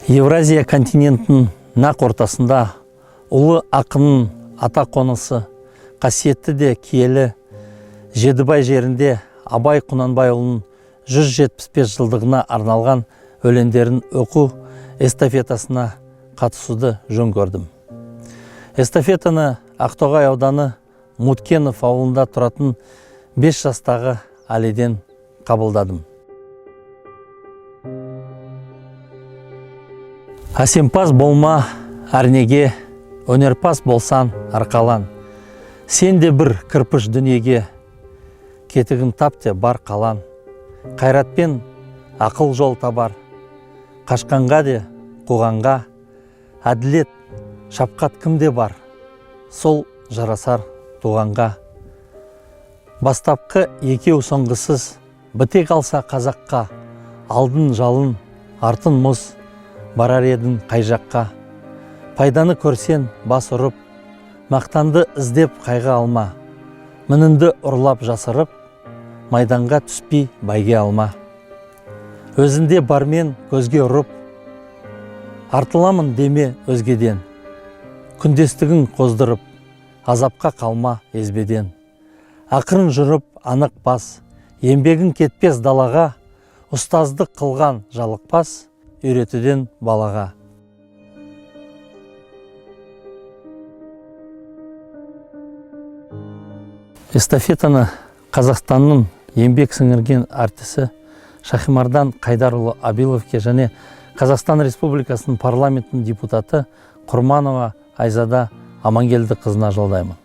Евразия континентінің нақ ортасында ұлы ақынның ата қонысы, қасиетті де киелі Жедібай жерінде Абай Құнанбайұлының 175 жылдығына арналған өлеңдерін оқу эстафетасына қатысуды жөн көрдім. Эстафетаны Ақтоғай ауданы Муткенов ауылында тұратын 5 жастағы Алиден қабылдадым. Әсемпаз болма әрнеге, өнерпаз болсан арқалан. Сен де бір кірпіш дүниеге, кетігін тап те бар қалан. Қайратпен ақыл жол табар, қашқанға де қуғанға. Әділет, шапқат кімде бар, сол жарасар туғанға. Бастапқы екеу соңғысыз, біте қалса қазаққа. Алдын жалын, артын мұз, барар едің қай жаққа. Пайданы көрсен бас ұрып, мақтанды іздеп қайға алма. Мінінді ұрлап жасырып, майданға түспей бәйге алма. Өзінде бармен көзге ұрып, артыламын деме өзгеден. Күндестігін қоздырып, азапқа қалма езбеден. Ақырын жүріп анық бас, еңбегін кетпес далаға. Ұстаздық қылған жалықпас, үйретуден балаға. Эстафетаны Қазақстанның еңбек сіңірген артисі Шахимардан Қайдарұлы Абиловке және Қазақстан Республикасының парламентінің депутаты Құрманова Айзада Амангелді қызына жолдаймын.